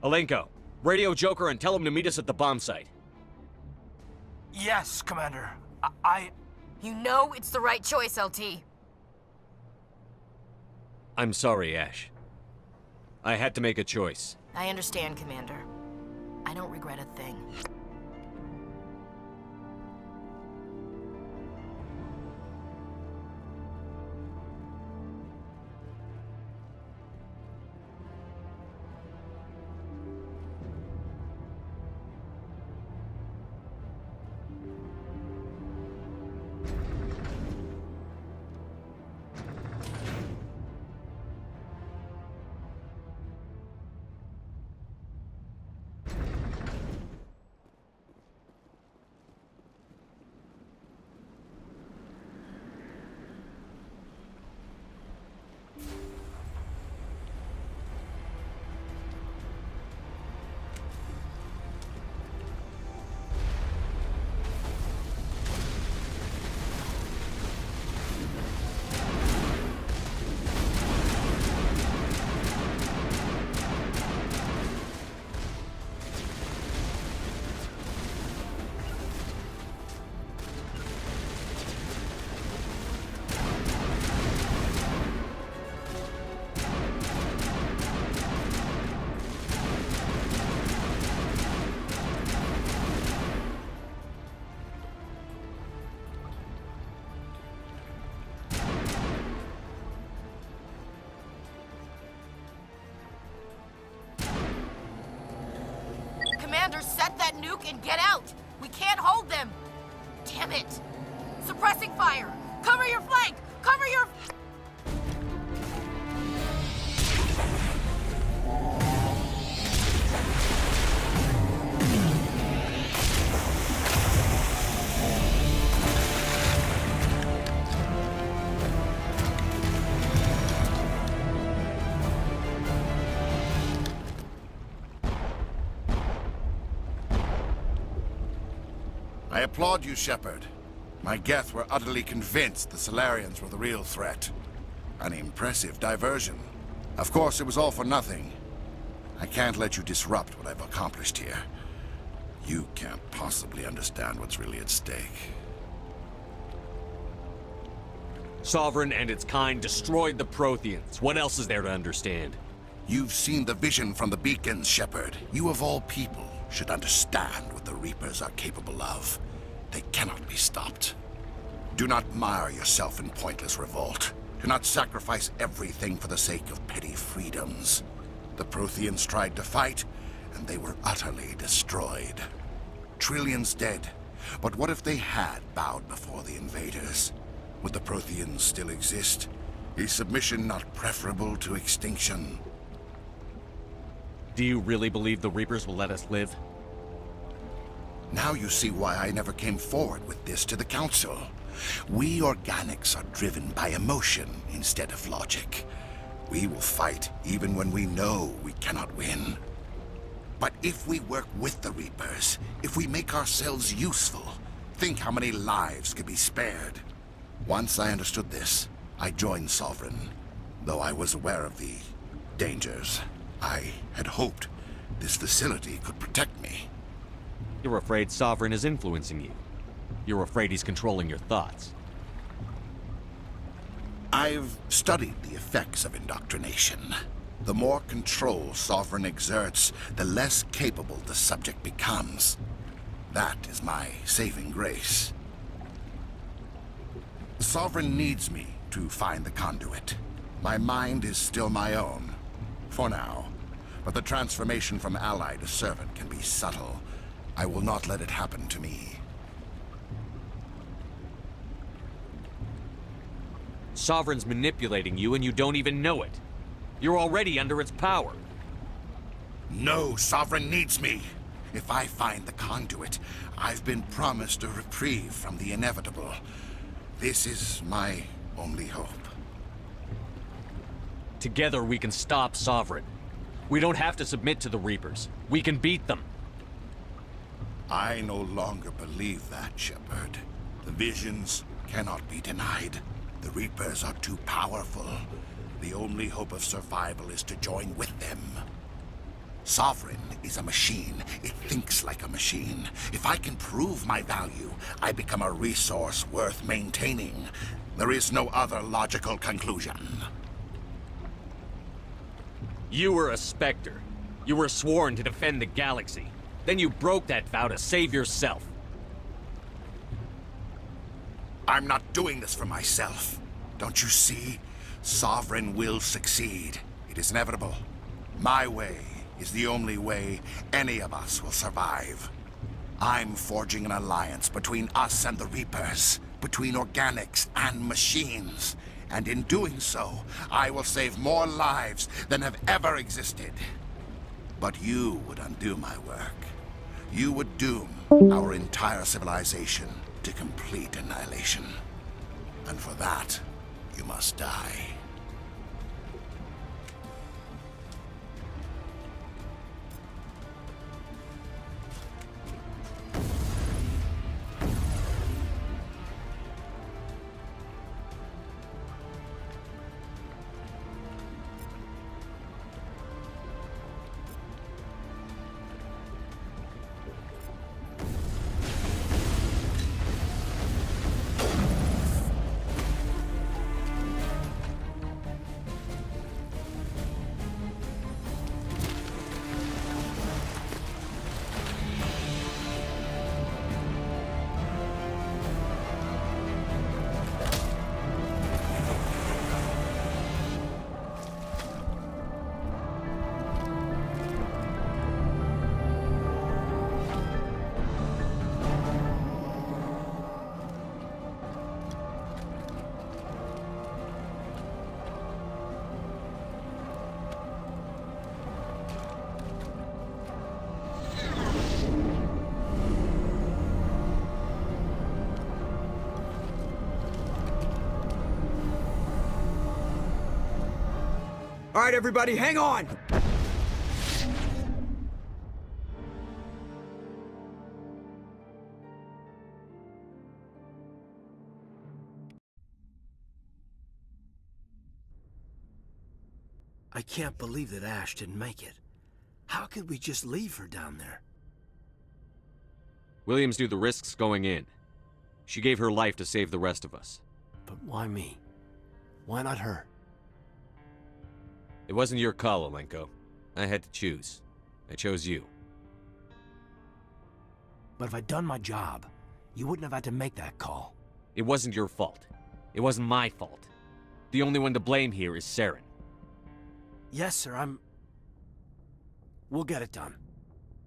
Alenko, radio Joker and tell him to meet us at the bomb site. Yes, Commander. You know it's the right choice, LT. I'm sorry, Ash. I had to make a choice. I understand, Commander. I don't regret a thing. Commander, set that nuke and get out! We can't hold them! Damn it! Suppressing fire! Cover your flank! Cover your... I applaud you, Shepard. My Geth were utterly convinced the Salarians were the real threat. An impressive diversion. Of course, it was all for nothing. I can't let you disrupt what I've accomplished here. You can't possibly understand what's really at stake. Sovereign and its kind destroyed the Protheans. What else is there to understand? You've seen the vision from the beacons, Shepard. You of all people should understand what the Reapers are capable of. They cannot be stopped. Do not mire yourself in pointless revolt. Do not sacrifice everything for the sake of petty freedoms. The Protheans tried to fight, and they were utterly destroyed. Trillions dead. But what if they had bowed before the invaders? Would the Protheans still exist? Is submission not preferable to extinction? Do you really believe the Reapers will let us live? Now you see why I never came forward with this to the Council. We organics are driven by emotion instead of logic. We will fight even when we know we cannot win. But if we work with the Reapers, if we make ourselves useful, think how many lives could be spared. Once I understood this, I joined Sovereign, though I was aware of the dangers. I had hoped this facility could protect me. You're afraid Sovereign is influencing you. You're afraid he's controlling your thoughts. I've studied the effects of indoctrination. The more control Sovereign exerts, the less capable the subject becomes. That is my saving grace. Sovereign needs me to find the conduit. My mind is still my own, for now. But the transformation from ally to servant can be subtle. I will not let it happen to me. Sovereign's manipulating you and you don't even know it. You're already under its power. No, Sovereign needs me. If I find the conduit, I've been promised a reprieve from the inevitable. This is my only hope. Together we can stop Sovereign. We don't have to submit to the Reapers. We can beat them. I no longer believe that, Shepard. The visions cannot be denied. The Reapers are too powerful. The only hope of survival is to join with them. Sovereign is a machine. It thinks like a machine. If I can prove my value, I become a resource worth maintaining. There is no other logical conclusion. You were a Spectre. You were sworn to defend the galaxy. Then you broke that vow to save yourself. I'm not doing this for myself. Don't you see? Sovereign will succeed. It is inevitable. My way is the only way any of us will survive. I'm forging an alliance between us and the Reapers, between organics and machines. And in doing so, I will save more lives than have ever existed. But you would undo my work. You would doom our entire civilization to complete annihilation. And for that, you must die. All right, everybody, hang on! I can't believe that Ash didn't make it. How could we just leave her down there? Williams knew the risks going in. She gave her life to save the rest of us. But why me? Why not her? It wasn't your call, Alenko. I had to choose. I chose you. But if I'd done my job, you wouldn't have had to make that call. It wasn't your fault. It wasn't my fault. The only one to blame here is Saren. Yes, sir, We'll get it done.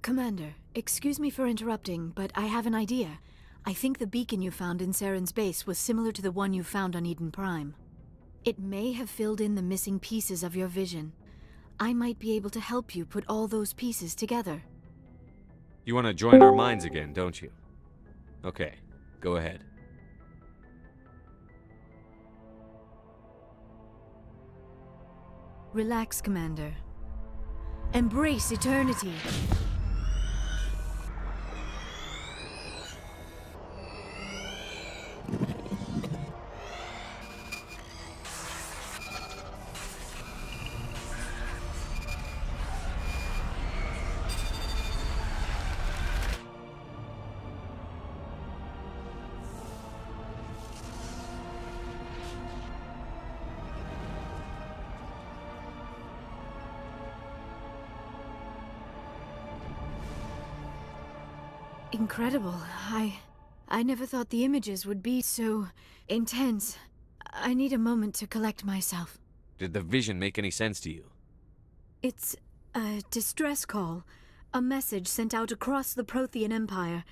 Commander, excuse me for interrupting, but I have an idea. I think the beacon you found in Saren's base was similar to the one you found on Eden Prime. It may have filled in the missing pieces of your vision. I might be able to help you put all those pieces together. You want to join our minds again, don't you? Okay, go ahead. Relax, Commander. Embrace eternity. Incredible. I never thought the images would be so intense. I need a moment to collect myself. Did the vision make any sense to you? It's a distress call. A message sent out across the Prothean Empire.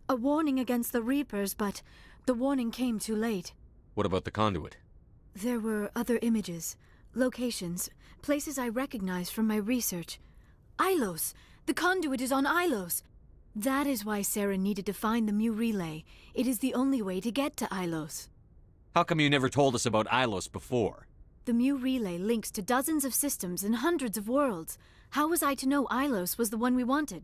A warning against the Reapers, but the warning came too late. What about the conduit? There were other images, locations, places I recognized from my research. Ilos! The conduit is on Ilos! That is why Saren needed to find the Mu Relay. It is the only way to get to Ilos. How come you never told us about Ilos before? The Mu Relay links to dozens of systems and hundreds of worlds. How was I to know Ilos was the one we wanted?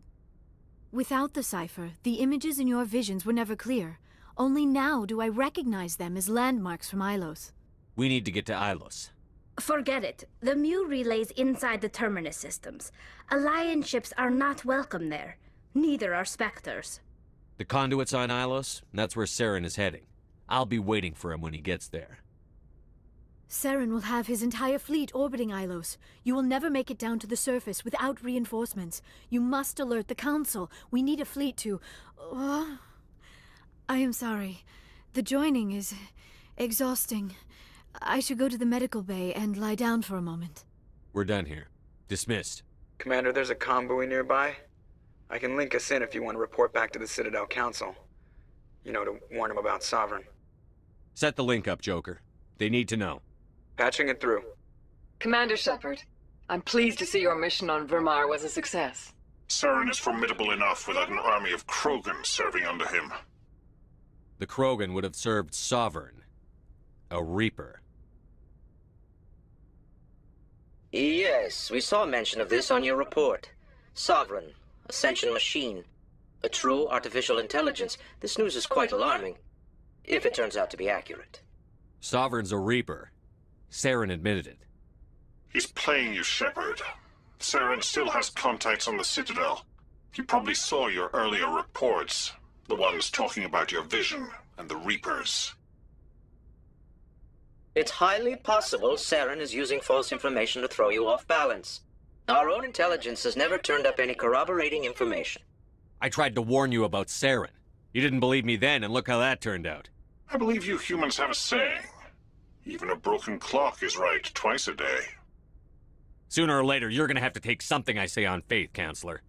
Without the cipher, the images in your visions were never clear. Only now do I recognize them as landmarks from Ilos. We need to get to Ilos. Forget it. The Mu relay's inside the Terminus systems. Alliance ships are not welcome there. Neither are Spectres. The conduit's on Ilos, and that's where Saren is heading. I'll be waiting for him when he gets there. Saren will have his entire fleet orbiting Ilos. You will never make it down to the surface without reinforcements. You must alert the Council. We need a fleet to... I am sorry. The joining is exhausting. I should go to the medical bay and lie down for a moment. We're done here. Dismissed. Commander, there's a convoy nearby. I can link us in if you want to report back to the Citadel Council. You know, to warn them about Sovereign. Set the link up, Joker. They need to know. Patching it through. Commander Shepard, I'm pleased to see your mission on Vermar was a success. Saren is formidable enough without an army of Krogan serving under him. The Krogan would have served Sovereign. A Reaper. Yes, we saw mention of this on your report. Sovereign, Ascension machine. A true artificial intelligence. This news is quite alarming. If it turns out to be accurate. Sovereign's a Reaper. Saren admitted it. He's playing you, Shepard. Saren still has contacts on the Citadel. He probably saw your earlier reports. The ones talking about your vision and the Reapers. It's highly possible Saren is using false information to throw you off balance. Our own intelligence has never turned up any corroborating information. I tried to warn you about Saren. You didn't believe me then, and look how that turned out. I believe you humans have a saying. Even a broken clock is right twice a day. Sooner or later, you're gonna have to take something I say on faith, Counselor.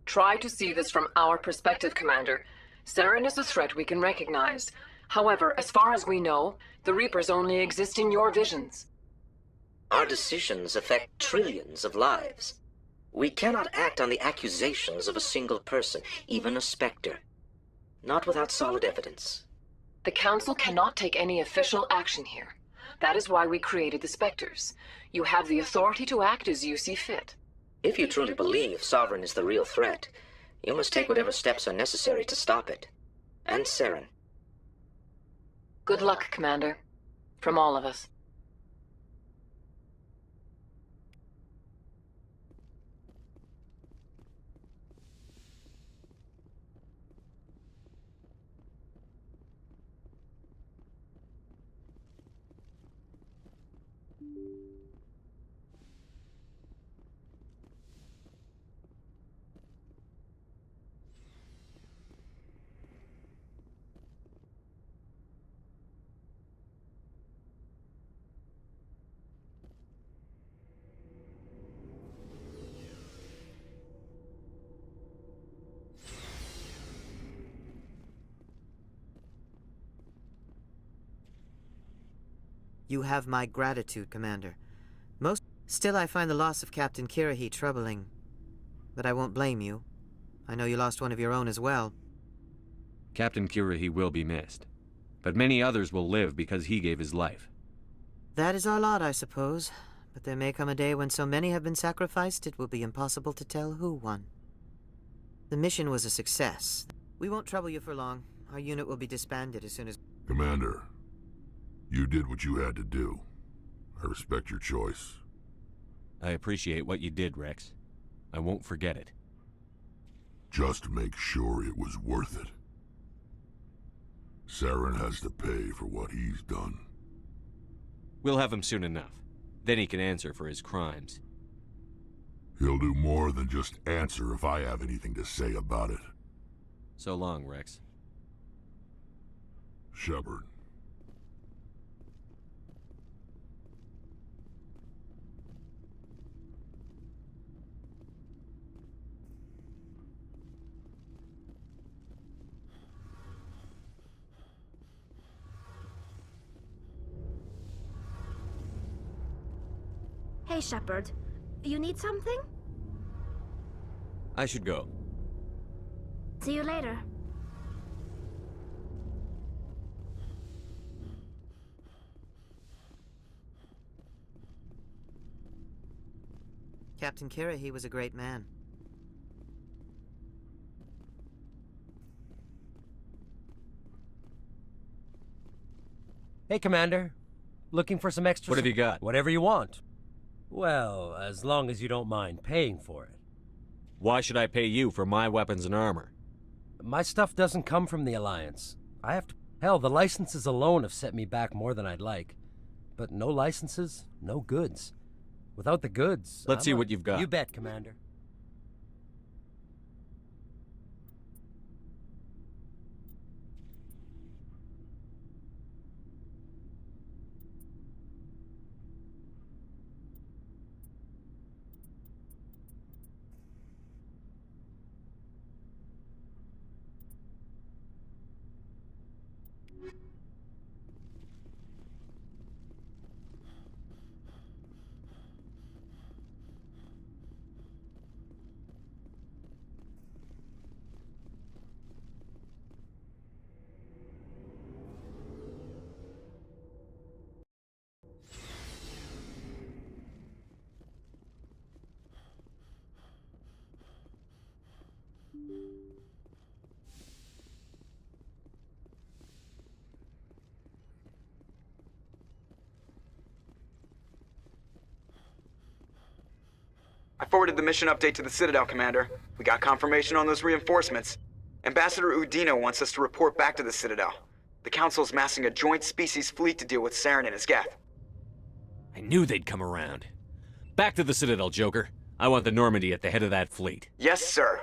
Try to see this from our perspective, Commander. Saren is a threat we can recognize. However, as far as we know, the Reapers only exist in your visions. Our decisions affect trillions of lives. We cannot act on the accusations of a single person, even a Spectre. Not without solid evidence. The Council cannot take any official action here. That is why we created the Spectres. You have the authority to act as you see fit. If you truly believe Sovereign is the real threat, you must take whatever steps are necessary to stop it. And Saren. Good luck, Commander. From all of us. You have my gratitude, Commander. Still, I find the loss of Captain Kirrahe troubling. But I won't blame you. I know you lost one of your own as well. Captain Kirrahe will be missed. But many others will live because he gave his life. That is our lot, I suppose. But there may come a day when so many have been sacrificed, it will be impossible to tell who won. The mission was a success. We won't trouble you for long. Our unit will be disbanded as soon as... Commander, you did what you had to do. I respect your choice. I appreciate what you did, Rex. I won't forget it. Just make sure it was worth it. Saren has to pay for what he's done. We'll have him soon enough. Then he can answer for his crimes. He'll do more than just answer if I have anything to say about it. So long, Rex. Shepard. Hey, Shepard. You need something? I should go. See you later. Captain Kirrahe was a great man. Hey, Commander. Looking for some extra... What have you got? Whatever you want. Well, as long as you don't mind paying for it. Why should I pay you for my weapons and armor? My stuff doesn't come from the Alliance. I have to... Hell, the licenses alone have set me back more than I'd like. But no licenses, no goods. Without the goods... Let's see what you've got. You bet, Commander. I forwarded the mission update to the Citadel, Commander. We got confirmation on those reinforcements. Ambassador Udina wants us to report back to the Citadel. The Council's massing a joint species fleet to deal with Saren and his Geth. I knew they'd come around. Back to the Citadel, Joker. I want the Normandy at the head of that fleet. Yes, sir.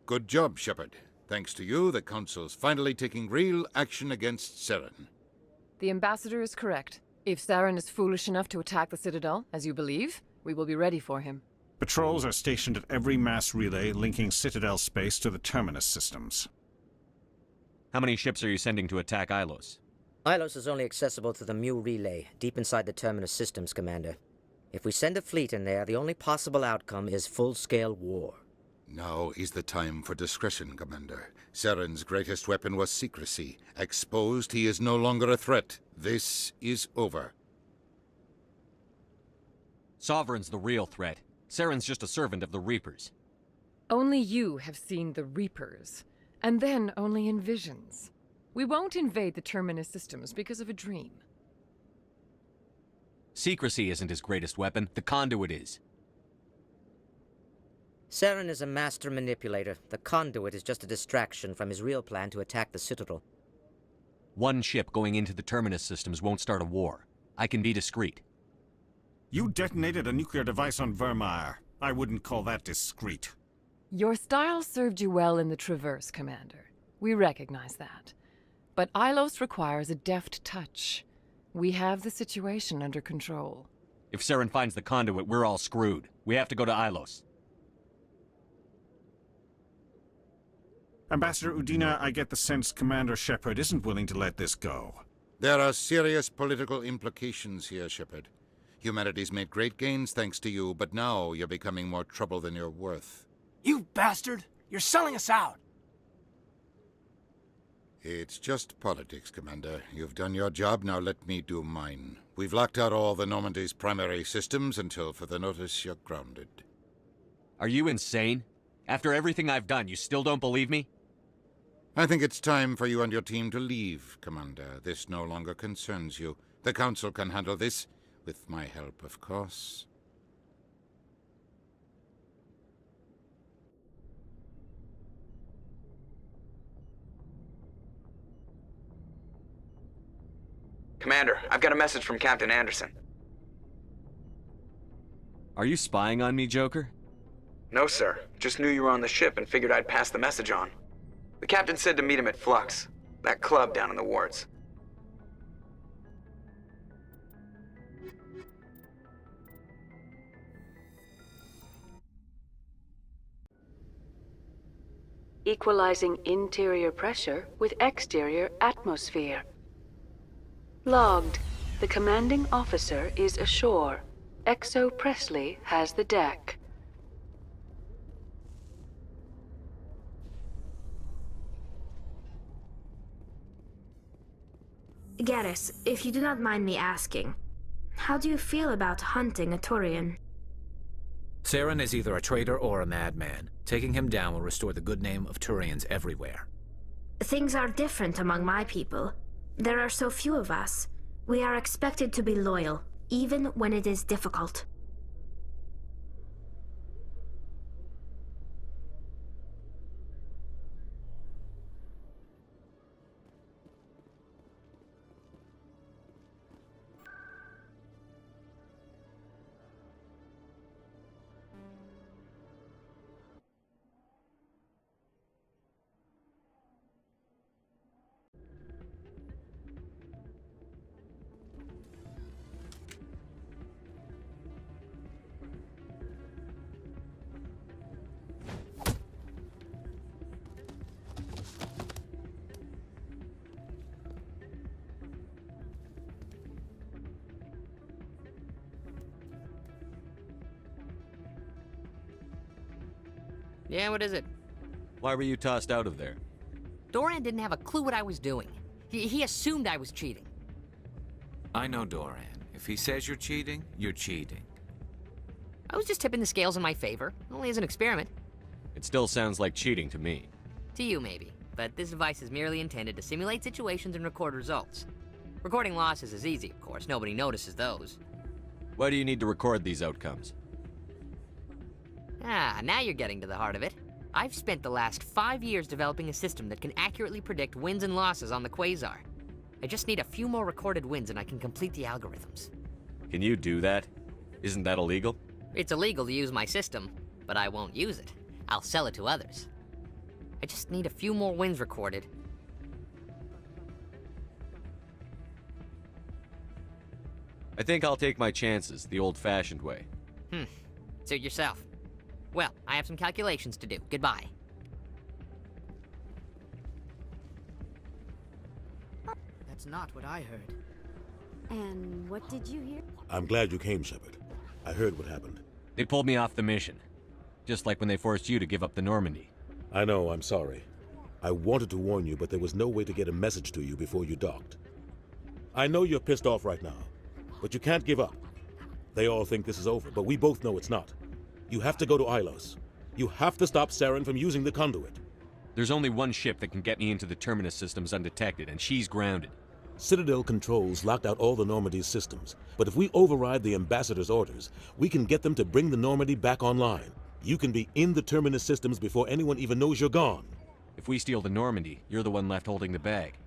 Good job, Shepard. Thanks to you, the Council's finally taking real action against Saren. The Ambassador is correct. If Saren is foolish enough to attack the Citadel, as you believe, we will be ready for him. Patrols are stationed at every mass relay linking Citadel space to the Terminus systems. How many ships are you sending to attack Ilos? Ilos is only accessible to the Mu relay, deep inside the Terminus systems, Commander. If we send a fleet in there, the only possible outcome is full-scale war. Now is the time for discretion, Commander. Saren's greatest weapon was secrecy. Exposed, he is no longer a threat. This is over. Sovereign's the real threat. Saren's just a servant of the Reapers. Only you have seen the Reapers, and then only in visions. We won't invade the Terminus systems because of a dream. Secrecy isn't his greatest weapon. The conduit is. Saren is a master manipulator. The conduit is just a distraction from his real plan to attack the Citadel. One ship going into the Terminus systems won't start a war. I can be discreet. You detonated a nuclear device on Vermeer. I wouldn't call that discreet. Your style served you well in the Traverse, Commander. We recognize that. But Ilos requires a deft touch. We have the situation under control. If Saren finds the conduit, we're all screwed. We have to go to Ilos. Ambassador Udina, I get the sense Commander Shepard isn't willing to let this go. There are serious political implications here, Shepard. Humanity's made great gains thanks to you, but now you're becoming more trouble than you're worth. You bastard! You're selling us out! It's just politics, Commander. You've done your job, now let me do mine. We've locked out all the Normandy's primary systems until further notice you're grounded. Are you insane? After everything I've done, you still don't believe me? I think it's time for you and your team to leave, Commander. This no longer concerns you. The Council can handle this, with my help, of course. Commander, I've got a message from Captain Anderson. Are you spying on me, Joker? No, sir. Just knew you were on the ship and figured I'd pass the message on. The captain said to meet him at Flux, that club down in the wards. Equalizing interior pressure with exterior atmosphere. Logged. The commanding officer is ashore. Exo Presley has the deck. Garrus, if you do not mind me asking, how do you feel about hunting a Turian? Saren is either a traitor or a madman. Taking him down will restore the good name of Turians everywhere. Things are different among my people. There are so few of us. We are expected to be loyal, even when it is difficult. Yeah, what is it? Why were you tossed out of there? Doran didn't have a clue what I was doing. He assumed I was cheating. I know Doran. If he says you're cheating, you're cheating. I was just tipping the scales in my favor, only as an experiment. It still sounds like cheating to me. To you, maybe. But this device is merely intended to simulate situations and record results. Recording losses is easy, of course. Nobody notices those. Why do you need to record these outcomes? Ah, now you're getting to the heart of it. I've spent the last 5 years developing a system that can accurately predict wins and losses on the Quasar. I just need a few more recorded wins and I can complete the algorithms. Can you do that? Isn't that illegal? It's illegal to use my system, but I won't use it. I'll sell it to others. I just need a few more wins recorded. I think I'll take my chances the old-fashioned way. Suit yourself. Well, I have some calculations to do. Goodbye. That's not what I heard. And what did you hear? I'm glad you came, Shepard. I heard what happened. They pulled me off the mission. Just like when they forced you to give up the Normandy. I know, I'm sorry. I wanted to warn you, but there was no way to get a message to you before you docked. I know you're pissed off right now, but you can't give up. They all think this is over, but we both know it's not. You have to go to Ilos. You have to stop Saren from using the conduit. There's only one ship that can get me into the Terminus systems undetected, and she's grounded. Citadel controls locked out all the Normandy's systems, but if we override the Ambassador's orders, we can get them to bring the Normandy back online. You can be in the Terminus systems before anyone even knows you're gone. If we steal the Normandy, you're the one left holding the bag.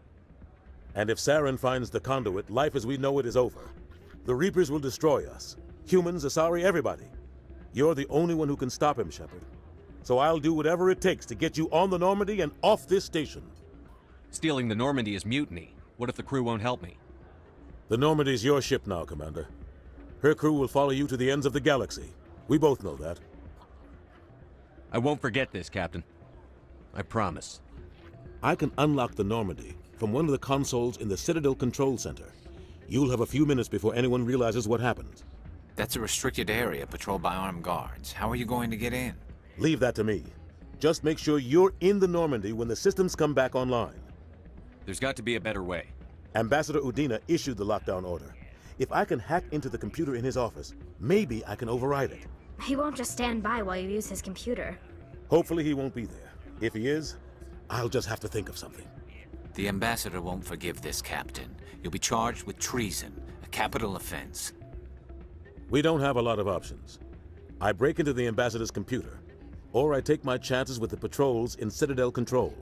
And if Saren finds the conduit, life as we know it is over. The Reapers will destroy us. Humans, Asari, everybody. You're the only one who can stop him, Shepard. So I'll do whatever it takes to get you on the Normandy and off this station. Stealing the Normandy is mutiny. What if the crew won't help me? The Normandy's your ship now, Commander. Her crew will follow you to the ends of the galaxy. We both know that. I won't forget this, Captain. I promise. I can unlock the Normandy from one of the consoles in the Citadel Control Center. You'll have a few minutes before anyone realizes what happened. That's a restricted area patrolled by armed guards. How are you going to get in? Leave that to me. Just make sure you're in the Normandy when the systems come back online. There's got to be a better way. Ambassador Udina issued the lockdown order. If I can hack into the computer in his office, maybe I can override it. He won't just stand by while you use his computer. Hopefully he won't be there. If he is, I'll just have to think of something. The Ambassador won't forgive this, Captain. You'll be charged with treason, a capital offense. We don't have a lot of options. I break into the Ambassador's computer, or I take my chances with the patrols in Citadel Control.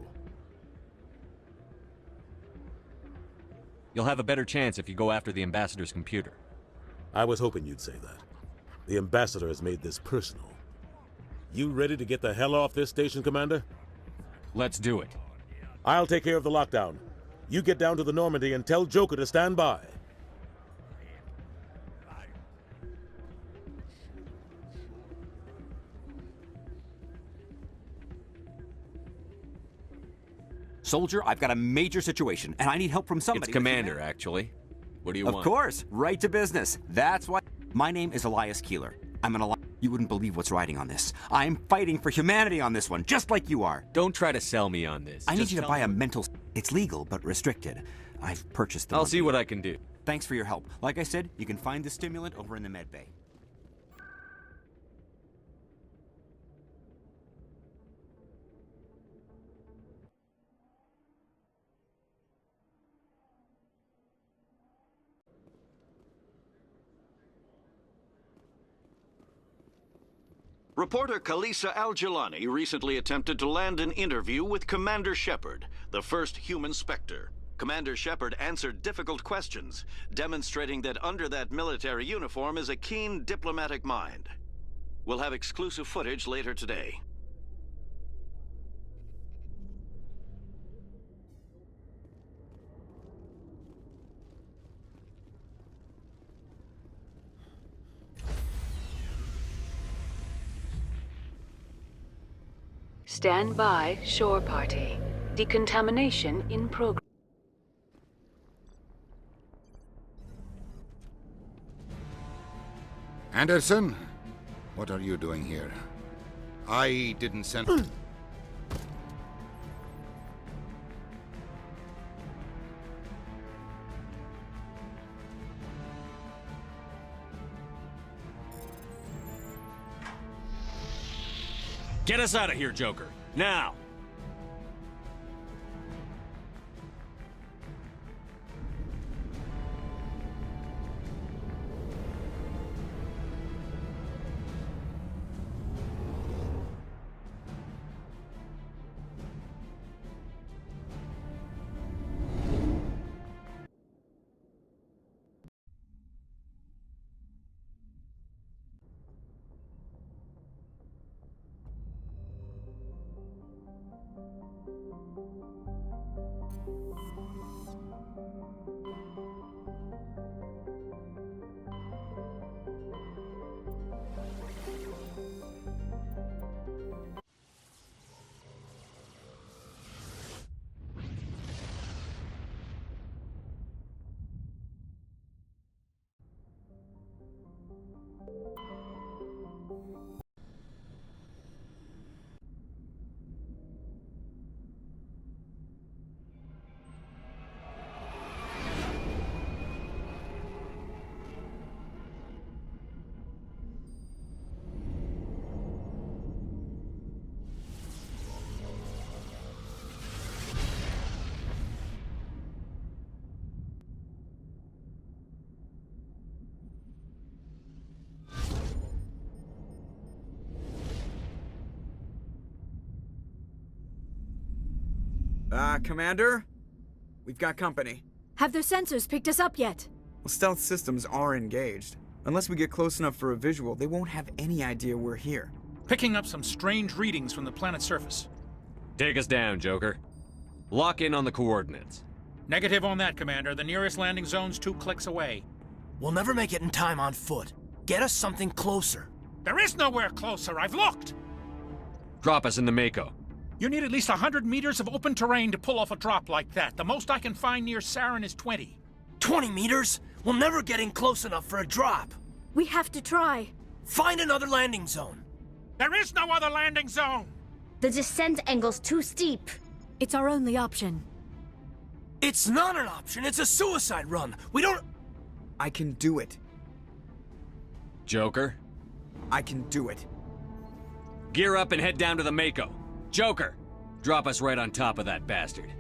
You'll have a better chance if you go after the Ambassador's computer. I was hoping you'd say that. The Ambassador has made this personal. You ready to get the hell off this station, Commander? Let's do it. I'll take care of the lockdown. You get down to the Normandy and tell Joker to stand by. Soldier, I've got a major situation, and I need help from somebody. It's Commander, actually. What do you want? Of course, right to business. That's why. My name is Elias Keeler. I'm an Elias. You wouldn't believe what's riding on this. I'm fighting for humanity on this one, just like you are. Don't try to sell me on this. I need you to buy a mental. It's legal, but restricted. I've purchased the I'll see what I can do. Thanks for your help. Like I said, you can find the stimulant over in the med bay. Reporter Kalisa Al-Jilani recently attempted to land an interview with Commander Shepard, the first human Spectre. Commander Shepard answered difficult questions, demonstrating that under that military uniform is a keen diplomatic mind. We'll have exclusive footage later today. Stand by, shore party. Decontamination in progress. Anderson, what are you doing here? I didn't send... Get us out of here, Joker. Now! Commander? We've got company. Have their sensors picked us up yet? Well, stealth systems are engaged. Unless we get close enough for a visual, they won't have any idea we're here. Picking up some strange readings from the planet's surface. Take us down, Joker. Lock in on the coordinates. Negative on that, Commander. The nearest landing zone's 2 clicks away. We'll never make it in time on foot. Get us something closer. There is nowhere closer. I've looked. Drop us in the Mako. You need at least 100 meters of open terrain to pull off a drop like that. The most I can find near Saren is 20. 20 meters? We'll never get in close enough for a drop. We have to try. Find another landing zone. There is no other landing zone! The descent angle's too steep. It's our only option. It's not an option. It's a suicide run. We don't... I can do it. Joker? I can do it. Gear up and head down to the Mako. Joker, drop us right on top of that bastard.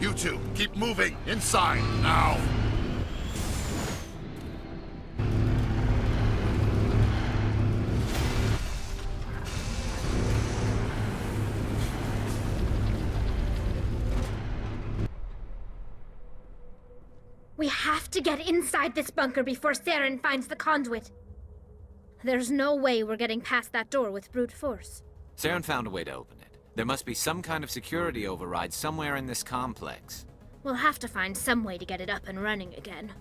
You two, keep moving. Inside, now. We have to get inside this bunker before Saren finds the conduit. There's no way we're getting past that door with brute force. Saren found a way to open it. There must be some kind of security override somewhere in this complex. We'll have to find some way to get it up and running again.